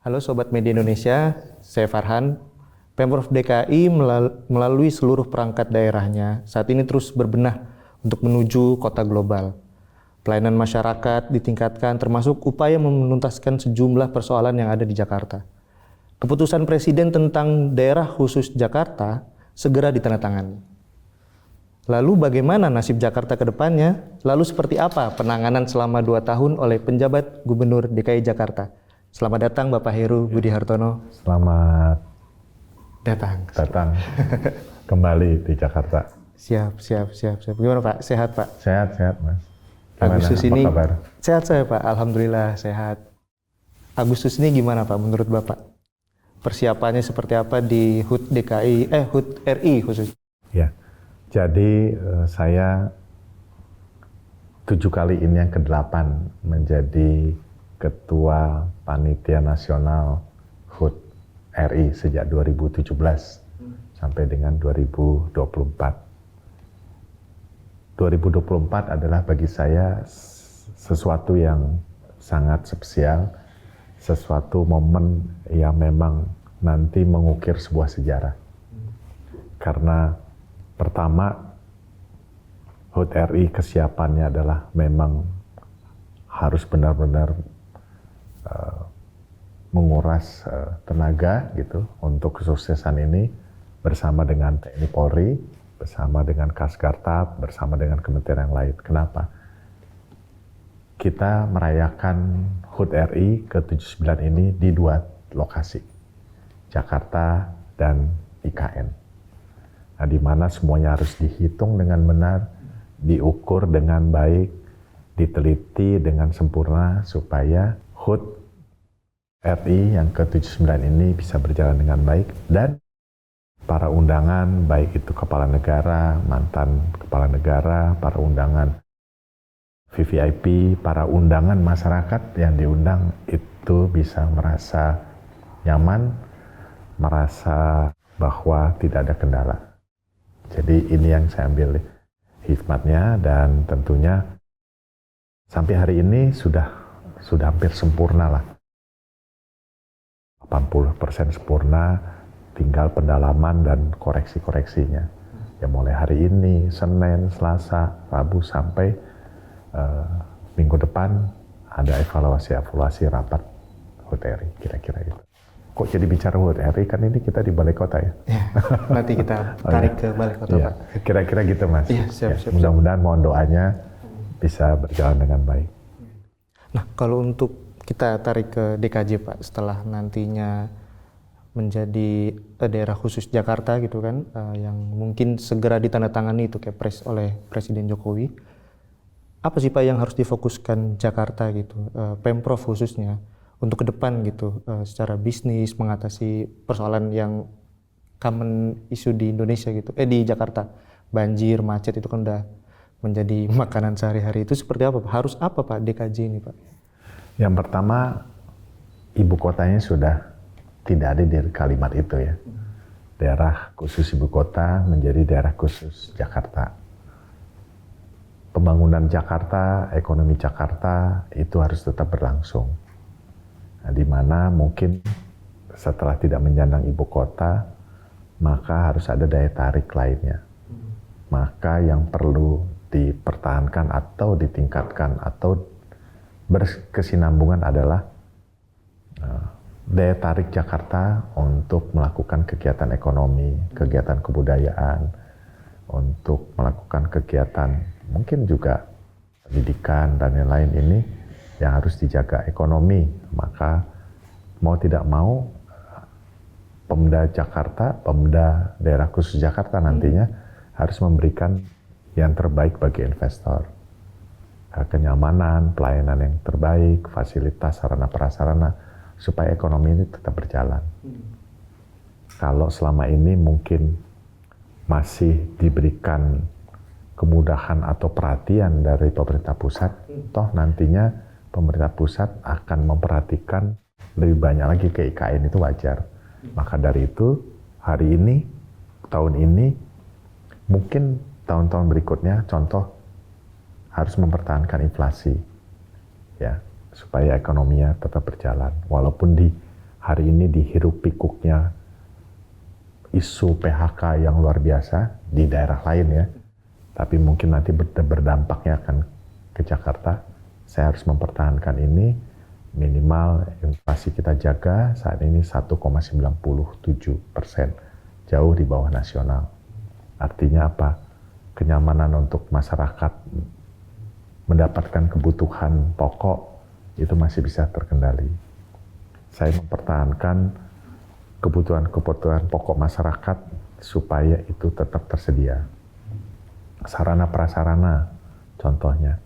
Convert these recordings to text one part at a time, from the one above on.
Halo Sobat Media Indonesia, saya Farhan. Pemprov DKI melalui seluruh perangkat daerahnya saat ini terus berbenah untuk menuju kota global. Pelayanan masyarakat ditingkatkan termasuk upaya menuntaskan sejumlah persoalan yang ada di Jakarta. Keputusan Presiden tentang daerah khusus Jakarta segera ditandatangani. Lalu bagaimana nasib Jakarta ke depannya? Lalu seperti apa penanganan selama 2 tahun oleh penjabat Gubernur DKI Jakarta? Selamat datang Bapak Heru Budi Hartono. Selamat datang kembali di Jakarta. Siap. Gimana Pak? Sehat Pak? Sehat Mas. Gimana? Agustus Apa ini kabar? Sehat saya Pak, Alhamdulillah sehat. Agustus ini gimana Pak menurut Bapak? Persiapannya seperti apa di HUT RI khusus? Ya, jadi saya 7 kali ini yang ke-8 menjadi Ketua Panitia Nasional HUT RI sejak 2017 sampai dengan 2024. 2024 adalah bagi saya sesuatu yang sangat spesial, sesuatu momen yang memang nanti mengukir sebuah sejarah. Karena pertama, HUT RI kesiapannya adalah memang harus benar-benar menguras tenaga gitu untuk kesuksesan ini bersama dengan TNI Polri, bersama dengan Kasgartab, bersama dengan kementerian yang lain. Kenapa? Kita merayakan HUT RI ke-79 ini di 2 lokasi, Jakarta dan IKN. Nah, di mana semuanya harus dihitung dengan benar, diukur dengan baik, diteliti dengan sempurna supaya HUT RI yang ke-79 ini bisa berjalan dengan baik dan para undangan, baik itu kepala negara, mantan kepala negara, para undangan VVIP, para undangan masyarakat yang diundang itu bisa merasa nyaman, merasa bahwa tidak ada kendala. Jadi ini yang saya ambil hikmatnya dan tentunya sampai hari ini sudah hampir sempurna lah. 80% sempurna, tinggal pendalaman dan koreksi-koreksinya. Ya mulai hari ini, Senin, Selasa, Rabu sampai minggu depan ada evaluasi rapat HUT RI, kira-kira itu. Kok jadi bicara HUT RI, kan ini kita di balai kota ya? Ya, nanti kita tarik ke balai kota ya, Pak. Kira-kira gitu Mas. Iya, siap. Mudah-mudahan mohon doanya bisa berjalan dengan baik. Nah, kalau untuk kita tarik ke DKJ Pak, setelah nantinya menjadi daerah khusus Jakarta gitu kan, yang mungkin segera ditandatangani itu Kepres oleh Presiden Jokowi. Apa sih Pak yang harus difokuskan Jakarta gitu, Pemprov khususnya untuk ke depan gitu, secara bisnis mengatasi persoalan yang common isu di Indonesia gitu, di Jakarta, banjir, macet itu kan udah menjadi makanan sehari-hari. Itu seperti apa Pak? Harus apa Pak DKJ ini Pak? Yang pertama, ibu kotanya sudah tidak ada di kalimat itu ya. Daerah khusus ibu kota menjadi daerah khusus Jakarta. Pembangunan Jakarta, ekonomi Jakarta itu harus tetap berlangsung. Nah, di mana mungkin setelah tidak menyandang ibu kota, maka harus ada daya tarik lainnya. Maka yang perlu dipertahankan atau ditingkatkan atau berkesinambungan adalah daya tarik Jakarta untuk melakukan kegiatan ekonomi, kegiatan kebudayaan, untuk melakukan kegiatan mungkin juga pendidikan dan lain-lain ini yang harus dijaga ekonomi. Maka mau tidak mau Pemda Jakarta, Pemda daerah khusus Jakarta nantinya harus memberikan yang terbaik bagi investor. Kenyamanan, pelayanan yang terbaik, fasilitas, sarana prasarana, supaya ekonomi ini tetap berjalan. Kalau selama ini mungkin masih diberikan kemudahan atau perhatian dari pemerintah pusat, toh nantinya pemerintah pusat akan memperhatikan lebih banyak lagi ke IKN, itu wajar. Maka dari itu, hari ini, tahun ini, mungkin tahun-tahun berikutnya, contoh harus mempertahankan inflasi, ya, supaya ekonominya tetap berjalan. Walaupun di hari ini dihirup pikuknya isu PHK yang luar biasa di daerah lain ya, tapi mungkin nanti berdampaknya akan ke Jakarta. Saya harus mempertahankan ini, minimal inflasi kita jaga saat ini 1,97%, jauh di bawah nasional. Artinya apa? Kenyamanan untuk masyarakat mendapatkan kebutuhan pokok itu masih bisa terkendali. Saya mempertahankan kebutuhan pokok masyarakat supaya itu tetap tersedia. Sarana prasarana, contohnya,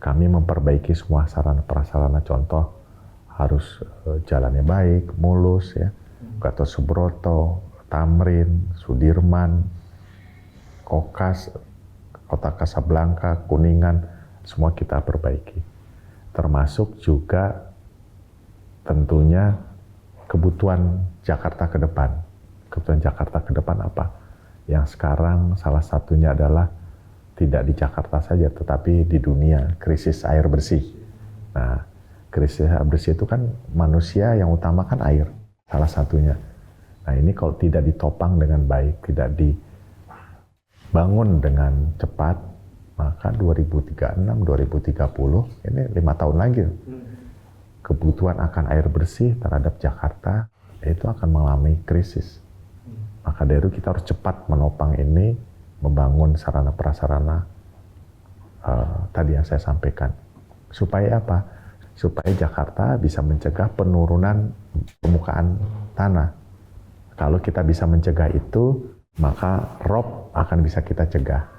kami memperbaiki semua sarana prasarana, contoh harus jalannya baik, mulus ya, Gatot Subroto, Tamrin, Sudirman, Kokas, Kota Kasablanka, Kuningan, semua kita perbaiki. Termasuk juga tentunya kebutuhan Jakarta ke depan. Kebutuhan Jakarta ke depan apa? Yang sekarang salah satunya adalah tidak di Jakarta saja, tetapi di dunia, krisis air bersih. Nah, krisis air bersih itu kan manusia yang utama kan air, salah satunya. Nah, ini kalau tidak ditopang dengan baik, tidak dibangun dengan cepat, maka 2036, 2030, ini 5 tahun lagi. Kebutuhan akan air bersih terhadap Jakarta itu akan mengalami krisis. Maka dari itu kita harus cepat menopang ini, membangun sarana prasarana tadi yang saya sampaikan. Supaya apa? Supaya Jakarta bisa mencegah penurunan permukaan tanah. Kalau kita bisa mencegah itu, maka rob akan bisa kita cegah.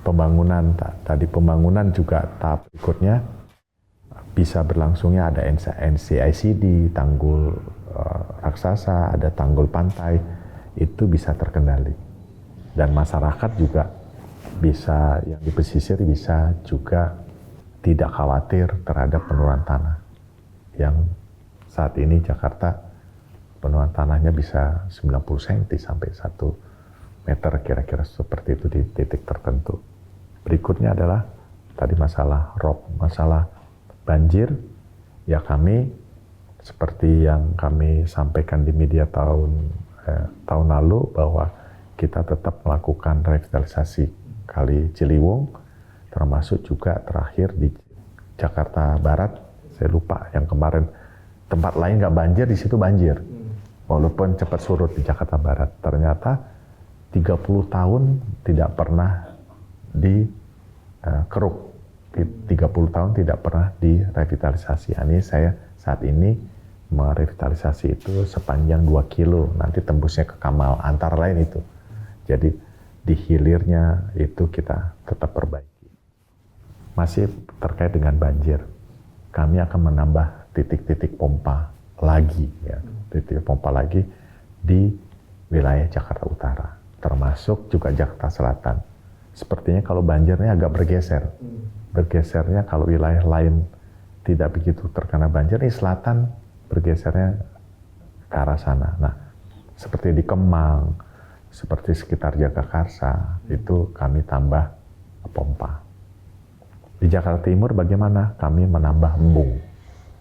Pembangunan juga tahap berikutnya bisa berlangsungnya ada NCICD, tanggul raksasa, ada tanggul pantai, itu bisa terkendali. Dan masyarakat juga bisa, yang di pesisir bisa juga tidak khawatir terhadap penurunan tanah. Yang saat ini Jakarta penurunan tanahnya bisa 90 cm sampai 1 meter, kira-kira seperti itu di titik tertentu. Berikutnya adalah tadi masalah rob, masalah banjir. Ya kami seperti yang kami sampaikan di media tahun lalu bahwa kita tetap melakukan revitalisasi Kali Ciliwung, termasuk juga terakhir di Jakarta Barat. Saya lupa yang kemarin tempat lain nggak banjir, di situ banjir. Walaupun cepat surut di Jakarta Barat, ternyata 30 tahun tidak pernah dikeruk, 30 tahun tidak pernah direvitalisasi. Ini saya saat ini merevitalisasi itu sepanjang 2 kilo, nanti tembusnya ke Kamal, antara lain itu. Jadi di hilirnya itu kita tetap perbaiki. Masih terkait dengan banjir, kami akan menambah titik-titik pompa lagi, ya, titik pompa lagi di wilayah Jakarta Utara, termasuk juga Jakarta Selatan. Sepertinya kalau banjirnya agak bergeser, bergesernya kalau wilayah lain tidak begitu terkena banjir, di selatan bergesernya ke arah sana. Nah, seperti di Kemang, seperti sekitar Jagakarsa, itu kami tambah pompa. Di Jakarta Timur bagaimana? Kami menambah embung.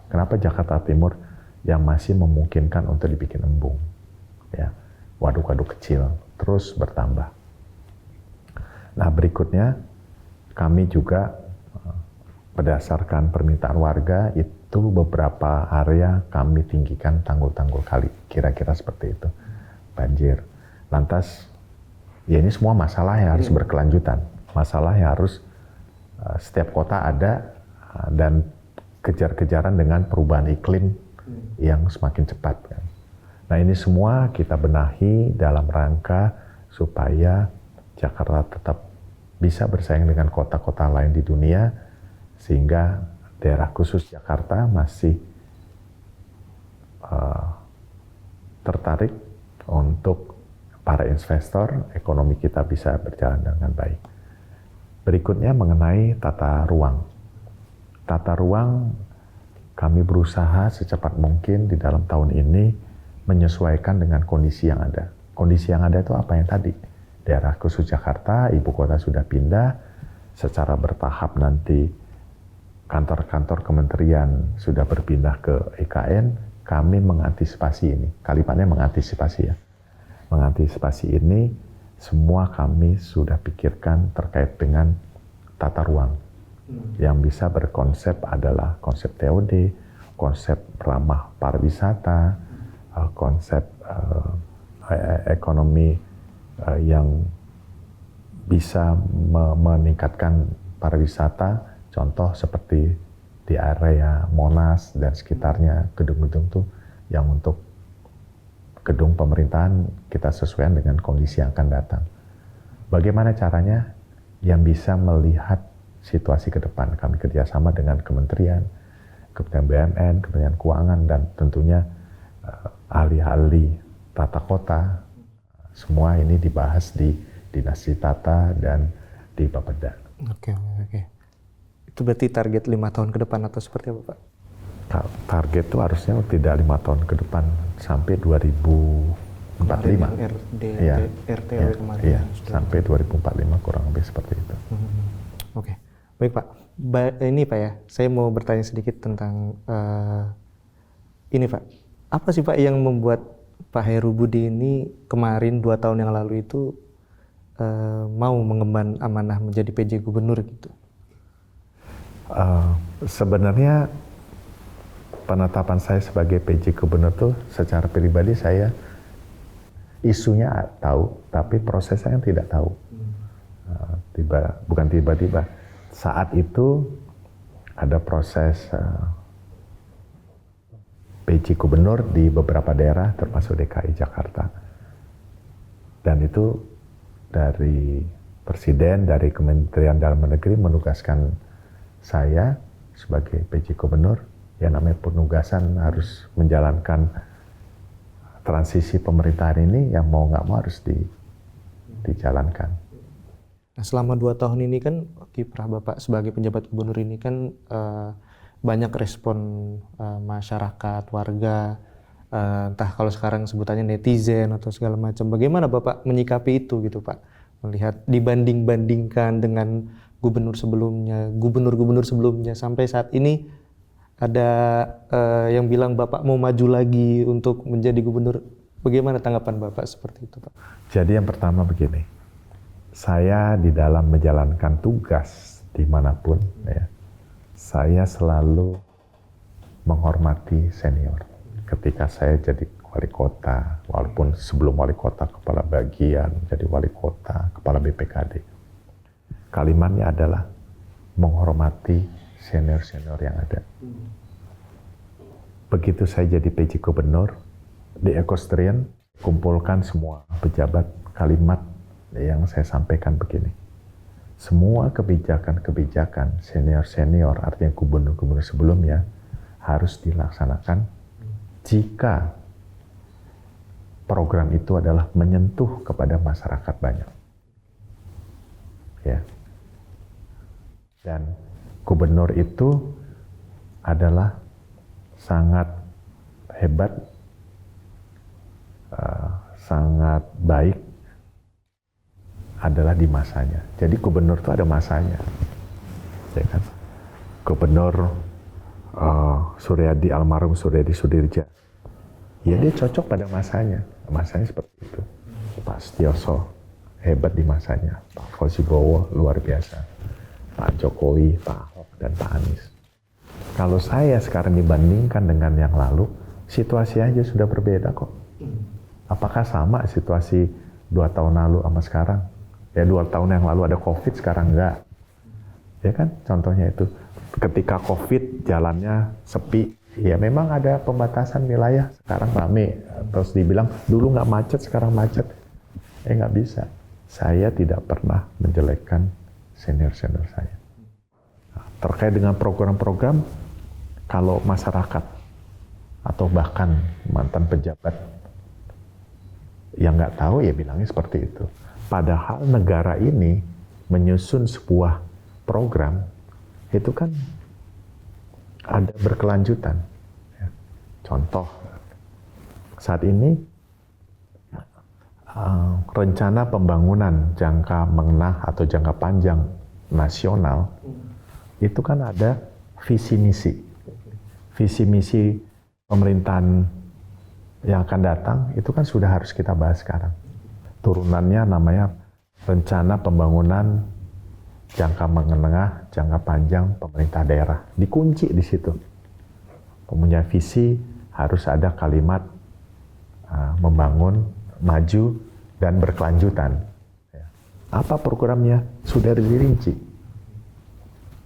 Kenapa Jakarta Timur yang masih memungkinkan untuk dibikin embung? Ya, waduk-waduk kecil terus bertambah. Nah, berikutnya kami juga berdasarkan permintaan warga itu beberapa area kami tinggikan tanggul-tanggul kali, kira-kira seperti itu. Banjir. Lantas, ya ini semua masalah yang harus berkelanjutan. Masalah yang harus setiap kota ada dan kejar-kejaran dengan perubahan iklim yang semakin cepat. Kan. Nah ini semua kita benahi dalam rangka supaya Jakarta tetap bisa bersaing dengan kota-kota lain di dunia, sehingga daerah khusus Jakarta masih tertarik untuk para investor, ekonomi kita bisa berjalan dengan baik. Berikutnya mengenai tata ruang. Tata ruang kami berusaha secepat mungkin di dalam tahun ini menyesuaikan dengan kondisi yang ada. Kondisi yang ada itu apa yang tadi? Daerah khusus Jakarta, ibu kota sudah pindah, secara bertahap nanti kantor-kantor kementerian sudah berpindah ke EKN, kami mengantisipasi ini. Kalimatnya mengantisipasi ya. Mengantisipasi ini semua kami sudah pikirkan terkait dengan tata ruang. Yang bisa berkonsep adalah konsep TOD, konsep ramah pariwisata, konsep ekonomi yang bisa meningkatkan pariwisata, contoh seperti di area Monas dan sekitarnya, gedung-gedung tuh yang untuk gedung pemerintahan kita sesuaikan dengan kondisi yang akan datang. Bagaimana caranya? Yang bisa melihat situasi ke depan. Kami kerjasama dengan Kementerian BUMN, Kementerian Keuangan, dan tentunya ahli-ahli tata kota. Semua ini dibahas di Dinasti Tata dan di Bapeda. Oke. Itu berarti target 5 tahun ke depan atau seperti apa, Pak? Target itu harusnya tidak 5 tahun ke depan, sampai 2045. RTW kemarin. Iya, sampai 2045 kurang lebih seperti itu. Oke. Baik, Pak. Ini Pak ya, saya mau bertanya sedikit tentang ini Pak. Apa sih Pak yang membuat Pak Heru Budi ini kemarin 2 tahun yang lalu itu mau mengemban amanah menjadi PJ Gubernur gitu? Sebenarnya penetapan saya sebagai PJ Gubernur tuh secara pribadi saya isunya tahu, tapi prosesnya yang tidak tahu. Bukan tiba-tiba. Saat itu ada proses PJ Gubernur di beberapa daerah termasuk DKI Jakarta. Dan itu dari Presiden, dari Kementerian Dalam Negeri menugaskan saya sebagai PJ Gubernur, yang namanya penugasan harus menjalankan transisi pemerintahan ini yang mau nggak mau harus dijalankan. Nah, selama 2 tahun ini kan kiprah Bapak sebagai penjabat gubernur ini kan banyak respon masyarakat, warga, entah kalau sekarang sebutannya netizen atau segala macam. Bagaimana Bapak menyikapi itu gitu Pak? Melihat dibanding-bandingkan dengan gubernur-gubernur sebelumnya sampai saat ini ada yang bilang Bapak mau maju lagi untuk menjadi gubernur. Bagaimana tanggapan Bapak seperti itu Pak? Jadi yang pertama begini, saya di dalam menjalankan tugas dimanapun ya, saya selalu menghormati senior. Ketika saya jadi wali kota, walaupun sebelum wali kota kepala bagian, jadi wali kota, kepala BPKD. Kalimatnya adalah menghormati senior-senior yang ada. Begitu saya jadi PJ Gubernur, di Equestrian kumpulkan semua pejabat, kalimat yang saya sampaikan begini. Semua kebijakan-kebijakan senior-senior, artinya gubernur-gubernur sebelumnya, harus dilaksanakan jika program itu adalah menyentuh kepada masyarakat banyak. Ya. Dan gubernur itu adalah sangat hebat, sangat baik adalah di masanya. Jadi gubernur itu ada masanya, ya kan? Gubernur Suryadi, almarhum Suryadi Sudirja, ya dia cocok pada masanya seperti itu. Pak Setioso hebat di masanya, Pak Fauzi Bowo luar biasa, Pak Jokowi, Pak Ahok, dan Pak Anies. Kalau saya sekarang dibandingkan dengan yang lalu, situasi aja sudah berbeda kok. Apakah sama situasi 2 tahun lalu sama sekarang? Ya 2 tahun yang lalu ada COVID, sekarang enggak. Ya kan, contohnya itu. Ketika COVID jalannya sepi, ya memang ada pembatasan wilayah, sekarang rame. Terus dibilang dulu nggak macet, sekarang macet. Nggak bisa. Saya tidak pernah menjelekkan senior-senior saya. Terkait dengan program-program, kalau masyarakat atau bahkan mantan pejabat yang nggak tahu, ya bilangnya seperti itu. Padahal negara ini menyusun sebuah program, itu kan ada berkelanjutan. Contoh, saat ini rencana pembangunan jangka menengah atau jangka panjang nasional, itu kan ada visi misi. Visi misi pemerintahan yang akan datang itu kan sudah harus kita bahas sekarang. Turunannya namanya rencana pembangunan jangka menengah, jangka panjang pemerintah daerah. Dikunci di situ. Mempunyai visi harus ada kalimat membangun, maju, dan berkelanjutan. Apa programnya? Sudah dirinci.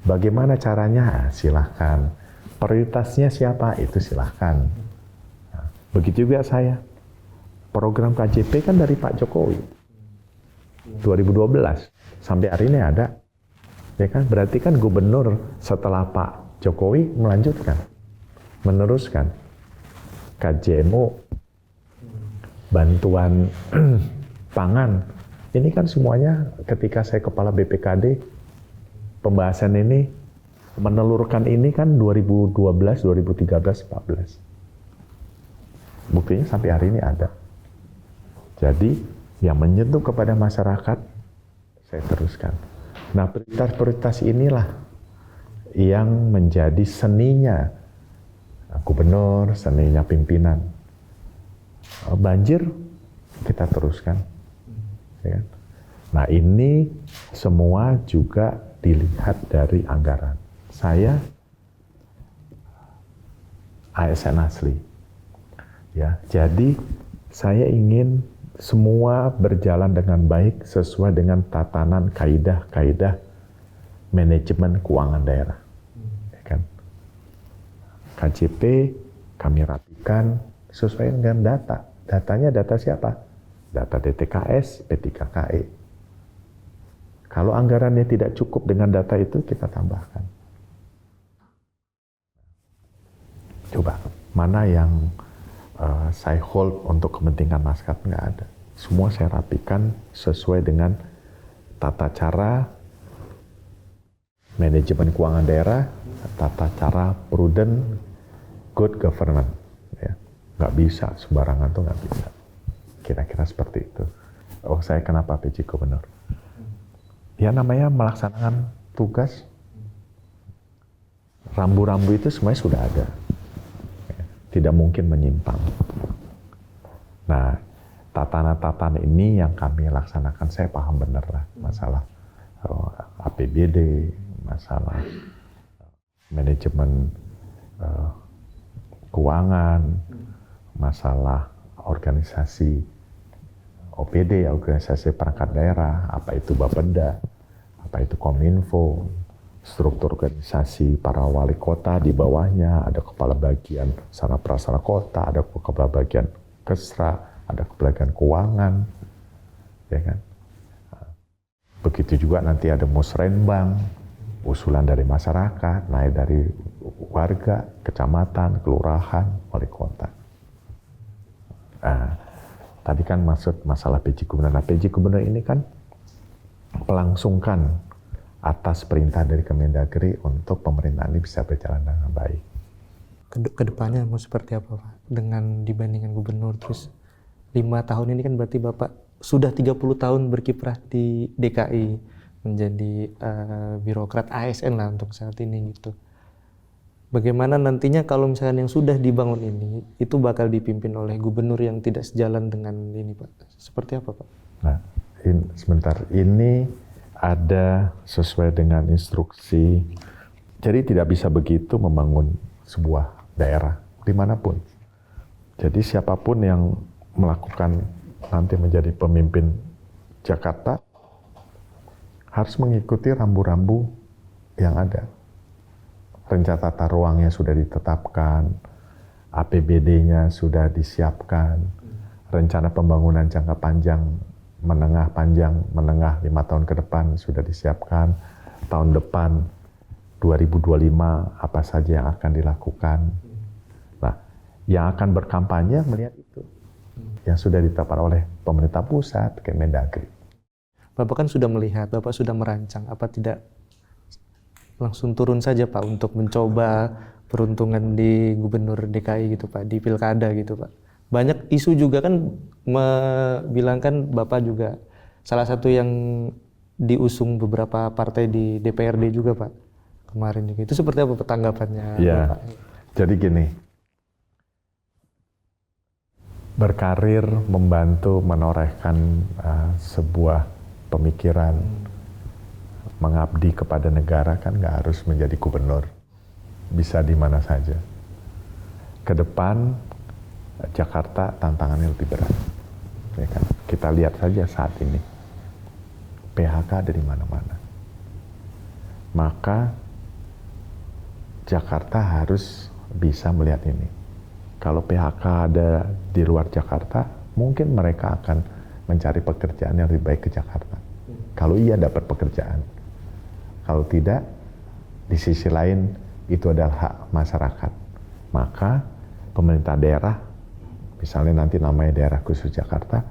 Bagaimana caranya? Silahkan. Prioritasnya siapa? Itu silahkan. Begitu juga saya. Program KJP kan dari Pak Jokowi. 2012. Sampai hari ini ada. Ya kan? Berarti kan gubernur setelah Pak Jokowi melanjutkan. Meneruskan. KJMO, bantuan pangan. Ini kan semuanya ketika saya kepala BPKD, pembahasan ini, menelurkan ini kan 2012, 2013, 2014. Buktinya sampai hari ini ada. Jadi yang menyentuh kepada masyarakat, saya teruskan. Nah, prioritas-prioritas inilah yang menjadi seninya gubernur, seninya pimpinan. Banjir, kita teruskan. Ya. Nah, ini semua juga dilihat dari anggaran. Saya ASN asli. Ya, jadi saya ingin semua berjalan dengan baik sesuai dengan tatanan kaidah-kaidah manajemen keuangan daerah. Ya kan? KJP kami rapikan sesuai dengan data. Datanya data siapa? Data DTKS, P3KE. Kalau anggarannya tidak cukup dengan data itu, kita tambahkan. Coba, mana yang saya hold untuk kepentingan masyarakat? Nggak ada. Semua saya rapikan sesuai dengan tata cara manajemen keuangan daerah, tata cara prudent good government. Ya. Nggak bisa, sembarangan tuh nggak bisa. Kira-kira seperti itu. Oh, saya kenapa PJ Gubernur? Ya namanya melaksanakan tugas. Rambu-rambu itu semuanya sudah ada. Tidak mungkin menyimpang. Nah, tatanan-tatanan ini yang kami laksanakan, saya paham benar lah. Masalah APBD, masalah manajemen keuangan, masalah organisasi OPD, organisasi perangkat daerah, apa itu Bapeda, apa itu Kominfo, struktur organisasi para wali kota di bawahnya, ada kepala bagian sarana prasarana kota, ada kepala bagian Kesra, ada kepala bagian keuangan, ya kan. Begitu juga nanti ada musrenbang, usulan dari masyarakat, naik dari warga, kecamatan, kelurahan, wali kota. Nah, tadi kan maksud masalah PJ Gubernur. Nah, PJ Gubernur ini kan melangsungkan atas perintah dari Kemendagri untuk pemerintahan ini bisa berjalan dengan baik. Kedepannya mau seperti apa Pak? Dengan dibandingkan gubernur, terus 5 tahun ini kan berarti Bapak sudah 30 tahun berkiprah di DKI, menjadi birokrat ASN lah untuk saat ini gitu. Bagaimana nantinya kalau misalkan yang sudah dibangun ini, itu bakal dipimpin oleh gubernur yang tidak sejalan dengan ini Pak? Seperti apa Pak? Nah, sebentar, ini ada sesuai dengan instruksi. Jadi tidak bisa begitu membangun sebuah daerah, dimanapun. Jadi siapapun yang melakukan nanti menjadi pemimpin Jakarta, harus mengikuti rambu-rambu yang ada. Rencana tata ruangnya sudah ditetapkan, APBD-nya sudah disiapkan, rencana pembangunan jangka panjang, menengah 5 tahun ke depan sudah disiapkan, tahun depan 2025 apa saja yang akan dilakukan. Nah, yang akan berkampanye melihat itu, yang sudah ditetapkan oleh pemerintah pusat, Kemendagri. Bapak kan sudah melihat, Bapak sudah merancang, apa tidak langsung turun saja Pak untuk mencoba peruntungan di Gubernur DKI gitu Pak, di Pilkada gitu Pak. Banyak isu juga kan membilangkan Bapak juga salah satu yang diusung beberapa partai di DPRD juga Pak. kemarin juga. Itu seperti apa tanggapannya Ya, Bapak? jadi gini, berkarir membantu menorehkan sebuah pemikiran, mengabdi kepada negara kan nggak harus menjadi gubernur, bisa di mana saja. Ke depan Jakarta tantangannya lebih berat, ya kan? Kita lihat saja saat ini PHK ada di mana-mana. Maka Jakarta harus bisa melihat ini. Kalau PHK ada di luar Jakarta, mungkin mereka akan mencari pekerjaan yang lebih baik ke Jakarta. Kalau iya dapat pekerjaan. Kalau tidak, di sisi lain itu adalah hak masyarakat. Maka pemerintah daerah, misalnya nanti namanya daerah khusus Jakarta,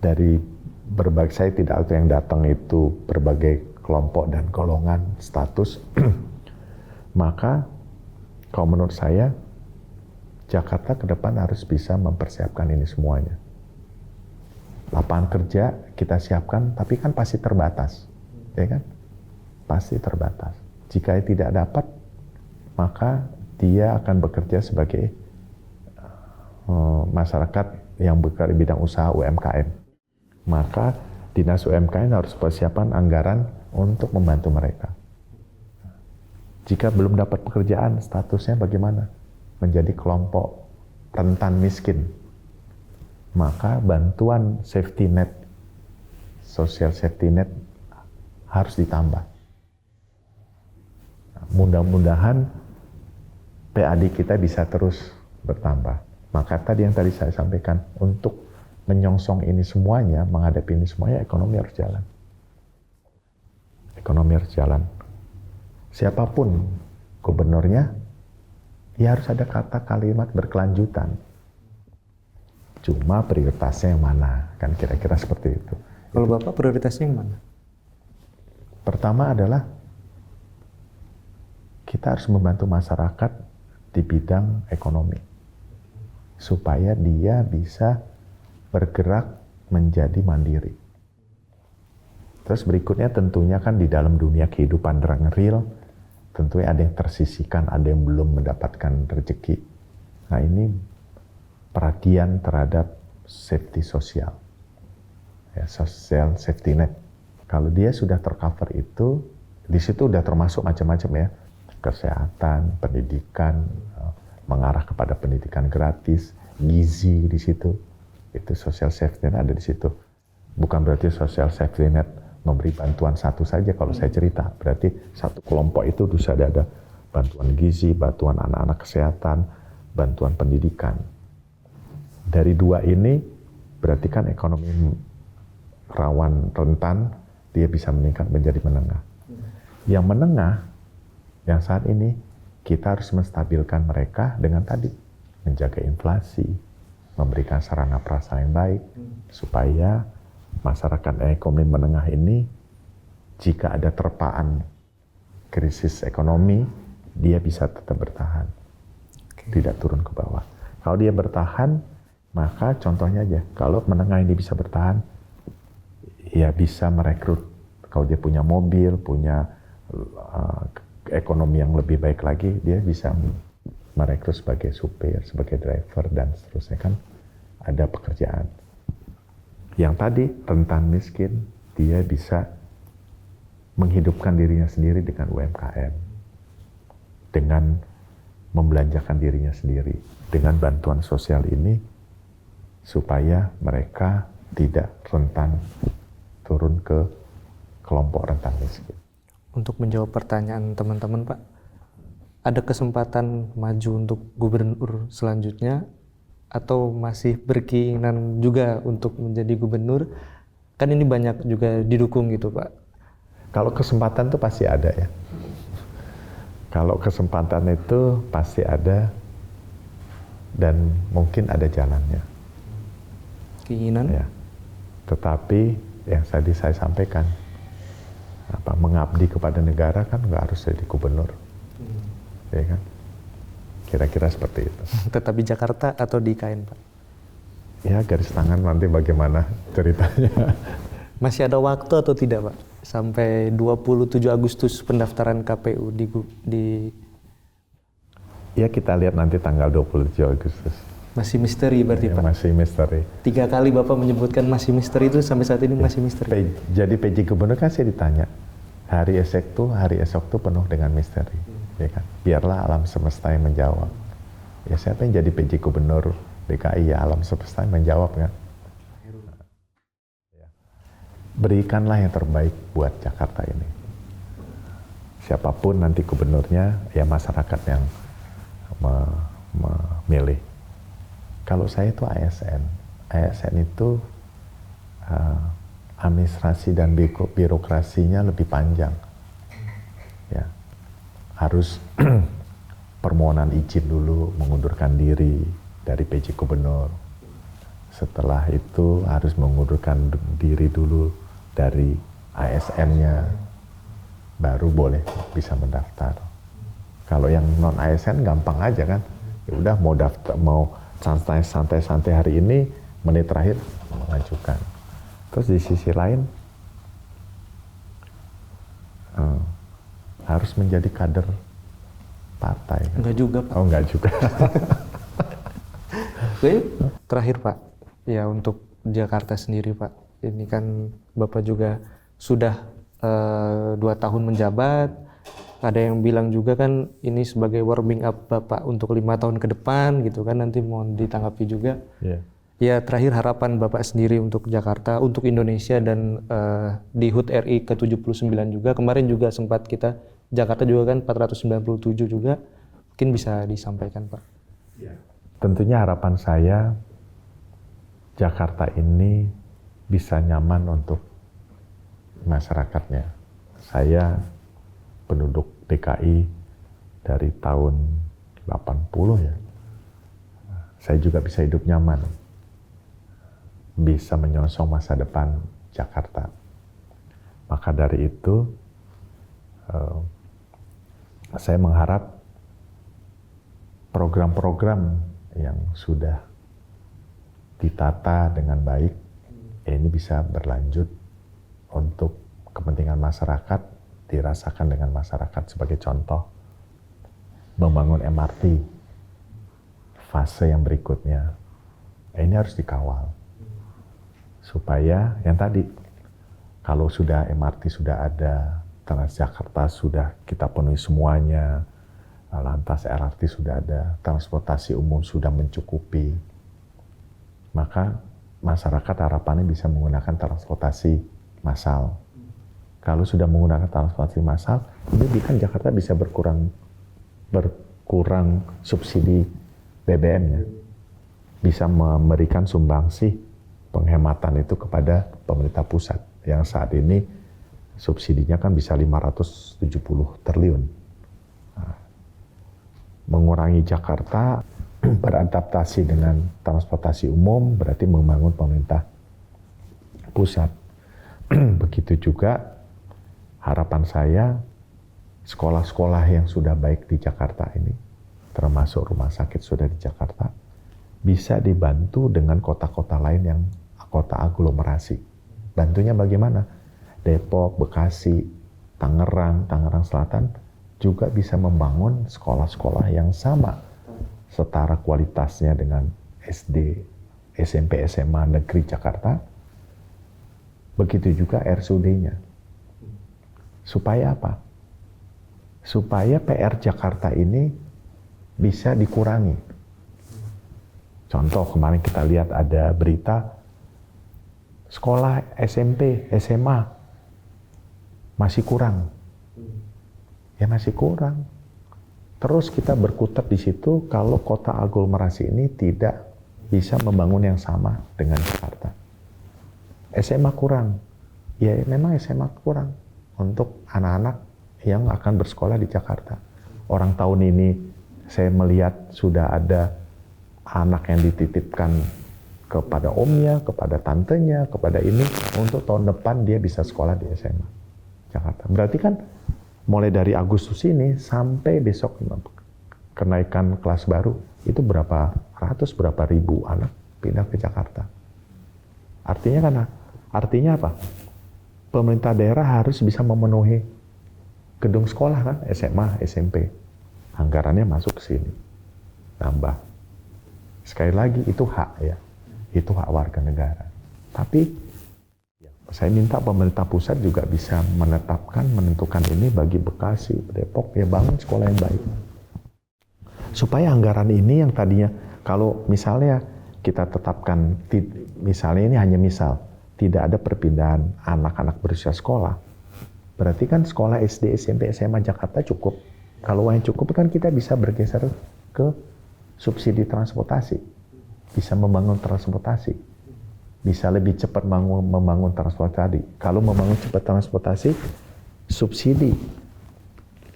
dari berbagai, saya tidak tahu yang datang itu berbagai kelompok dan golongan status, maka kalau menurut saya Jakarta ke depan harus bisa mempersiapkan ini semuanya. Lapangan kerja kita siapkan, tapi kan pasti terbatas, ya kan? Pasti terbatas. Jika tidak dapat, maka dia akan bekerja sebagai masyarakat yang bekerja di bidang usaha UMKM. Maka Dinas UMKM harus persiapan anggaran untuk membantu mereka. Jika belum dapat pekerjaan, statusnya bagaimana? Menjadi kelompok rentan miskin. Maka bantuan safety net, social safety net harus ditambah. Mudah-mudahan PAD kita bisa terus bertambah. Maka tadi yang tadi saya sampaikan, untuk menyongsong ini semuanya, menghadapi ini semuanya, ekonomi harus jalan. Ekonomi harus jalan. Siapapun gubernurnya, ya harus ada kata kalimat berkelanjutan. Cuma prioritasnya yang mana? Kan kira-kira seperti itu. Kalau Bapak prioritasnya yang mana? Pertama adalah kita harus membantu masyarakat di bidang ekonomi. Supaya dia bisa bergerak menjadi mandiri. Terus berikutnya tentunya kan di dalam dunia kehidupan real, tentunya ada yang tersisihkan, ada yang belum mendapatkan rezeki. Nah ini perhatian terhadap safety sosial, ya, social safety net. Kalau dia sudah tercover itu, di situ udah termasuk macam-macam ya, kesehatan, pendidikan, mengarah kepada pendidikan gratis, gizi di situ, itu social safety net ada di situ. Bukan berarti social safety net memberi bantuan satu saja kalau saya cerita. Berarti satu kelompok itu bisa ada bantuan gizi, bantuan anak-anak kesehatan, bantuan pendidikan. Dari dua ini berarti kan ekonomi rawan rentan, dia bisa meningkat menjadi menengah. Yang menengah, yang saat ini kita harus menstabilkan mereka dengan tadi, menjaga inflasi, memberikan sarana prasarana yang baik, supaya masyarakat ekonomi menengah ini, jika ada terpaan krisis ekonomi, dia bisa tetap bertahan, tidak turun ke bawah. Kalau dia bertahan, maka contohnya aja, kalau menengah ini bisa bertahan, ya bisa merekrut. Kalau dia punya mobil, punya ekonomi yang lebih baik lagi, dia bisa merekrut sebagai supir, sebagai driver, dan seterusnya, kan ada pekerjaan. Yang tadi rentan miskin, dia bisa menghidupkan dirinya sendiri dengan UMKM, dengan membelanjakan dirinya sendiri, dengan bantuan sosial ini, supaya mereka tidak rentan turun ke kelompok rentan miskin. Untuk menjawab pertanyaan teman-teman Pak, ada kesempatan maju untuk gubernur selanjutnya, atau masih berkeinginan juga untuk menjadi gubernur? Kan ini banyak juga didukung gitu Pak. Kalau kesempatan itu pasti ada ya. Kalau kesempatan itu pasti ada dan mungkin ada jalannya. Keinginan? Ya. Tetapi yang tadi saya sampaikan, mengabdi kepada negara kan nggak harus jadi gubernur, ya kan? Kira-kira seperti itu. Tetap di Jakarta atau di IKN Pak? Ya garis tangan nanti bagaimana ceritanya. Masih ada waktu atau tidak Pak? sampai 27 Agustus pendaftaran KPU di Ya kita lihat nanti tanggal 27 Agustus. masih misteri berarti Ya, Pak. masih misteri. 3 kali Bapak menyebutkan masih misteri itu sampai saat ini masih misteri. Jadi PJ Gubernur kan saya ditanya, hari esok tuh penuh dengan misteri. Ya kan? Biarlah alam semesta yang menjawab. Ya siapa yang jadi PJ Gubernur DKI, ya alam semesta yang menjawab kan. Berikanlah yang terbaik buat Jakarta ini. Siapapun nanti gubernurnya, ya masyarakat yang memilih. Kalau saya itu ASN itu administrasi dan birokrasinya lebih panjang. Ya, harus permohonan izin dulu, mengundurkan diri dari PJ Gubernur. Setelah itu harus mengundurkan diri dulu dari ASN-nya, baru boleh bisa mendaftar. Kalau yang non ASN gampang aja kan, ya udah mau daftar, mau santai-santai hari ini, menit terakhir mengajukan. Terus di sisi lain harus menjadi kader partai. Kan? Enggak juga Pak. Oh enggak juga. Oke, terakhir Pak, ya untuk Jakarta sendiri Pak, ini kan Bapak juga sudah 2 tahun menjabat, ada yang bilang juga kan ini sebagai warming up Bapak untuk 5 tahun ke depan gitu kan, nanti mohon ditanggapi juga. Yeah. Ya terakhir harapan Bapak sendiri untuk Jakarta, untuk Indonesia dan di HUT RI ke-79 juga, kemarin juga sempat kita, Jakarta juga kan 497 juga, mungkin bisa disampaikan Pak. Yeah. Tentunya harapan saya Jakarta ini bisa nyaman untuk masyarakatnya. Saya penduduk DKI dari tahun 80 ya. Saya juga bisa hidup nyaman. Bisa menyongsong masa depan Jakarta. Maka dari itu saya mengharap program-program yang sudah ditata dengan baik ini bisa berlanjut untuk kepentingan masyarakat, dirasakan dengan masyarakat. Sebagai contoh, membangun MRT fase yang berikutnya ini harus dikawal supaya yang tadi, kalau sudah MRT sudah ada, Transjakarta sudah kita penuhi semuanya, lantas LRT sudah ada, transportasi umum sudah mencukupi, maka masyarakat harapannya bisa menggunakan transportasi massal. Kalau sudah menggunakan transportasi massal, ini kan Jakarta bisa berkurang subsidi BBM-nya, bisa memberikan sumbangsih penghematan itu kepada pemerintah pusat yang saat ini subsidinya kan bisa 570 triliun. Nah, mengurangi Jakarta, beradaptasi dengan transportasi umum berarti membangun pemerintah pusat. Begitu juga harapan saya sekolah-sekolah yang sudah baik di Jakarta ini, termasuk rumah sakit sudah di Jakarta, bisa dibantu dengan kota-kota lain yang kota aglomerasi. Bantunya bagaimana? Depok, Bekasi, Tangerang Selatan juga bisa membangun sekolah-sekolah yang sama, setara kualitasnya dengan SD, SMP, SMA negeri Jakarta. Begitu juga RSUD-nya. Supaya apa? Supaya PR Jakarta ini bisa dikurangi. Contoh, kemarin kita lihat ada berita sekolah SMP, SMA masih kurang. Ya masih kurang. Terus kita berkutat di situ kalau kota aglomerasi ini tidak bisa membangun yang sama dengan Jakarta. SMA kurang. Ya memang SMA kurang untuk anak-anak yang akan bersekolah di Jakarta. Orang tahun ini saya melihat sudah ada anak yang dititipkan kepada omnya, kepada tantenya, kepada ini, untuk tahun depan dia bisa sekolah di SMA Jakarta. Berarti kan mulai dari Agustus ini sampai besok kenaikan kelas baru, itu berapa ribu anak pindah ke Jakarta. Artinya apa? pemerintah daerah harus bisa memenuhi gedung sekolah kan, SMA, SMP. Anggarannya masuk ke sini. Nambah. Sekali lagi itu hak ya. Itu hak warga negara. Tapi saya minta pemerintah pusat juga bisa menentukan ini bagi Bekasi, Depok, ya bangun sekolah yang baik. Supaya anggaran ini yang tadinya, kalau misalnya kita tetapkan, misalnya ini hanya misal, tidak ada perpindahan anak-anak berusia sekolah, berarti kan sekolah SD, SMP, SMA Jakarta cukup. Kalau yang cukup kan kita bisa bergeser ke subsidi transportasi, bisa membangun transportasi, bisa lebih cepat membangun transportasi. Kalau membangun cepat transportasi, subsidi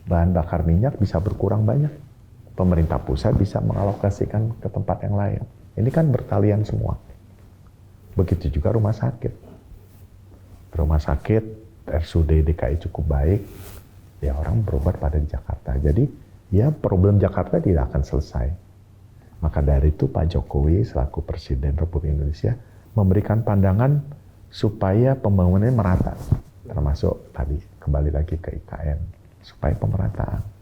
bahan bakar minyak bisa berkurang banyak. Pemerintah pusat bisa mengalokasikan ke tempat yang lain. Ini kan bertalian semua. Begitu juga rumah sakit. Rumah sakit, RSUD DKI cukup baik, ya orang berobat pada di Jakarta. Jadi ya problem Jakarta tidak akan selesai. Maka dari itu Pak Jokowi selaku Presiden Republik Indonesia memberikan pandangan supaya pembangunannya merata. Termasuk tadi kembali lagi ke IKN, supaya pemerataan.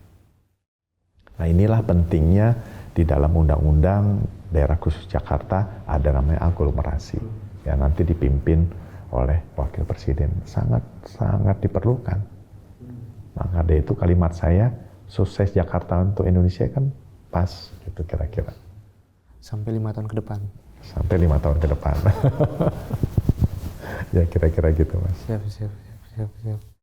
Nah inilah pentingnya di dalam undang-undang daerah khusus Jakarta ada namanya aglomerasi yang nanti dipimpin oleh Wakil Presiden. Sangat diperlukan. Maka dari itu kalimat saya, sukses Jakarta untuk Indonesia kan pas gitu kira-kira. Sampai 5 tahun ke depan. Sampai 5 tahun ke depan. Ya kira-kira gitu Mas. Siap.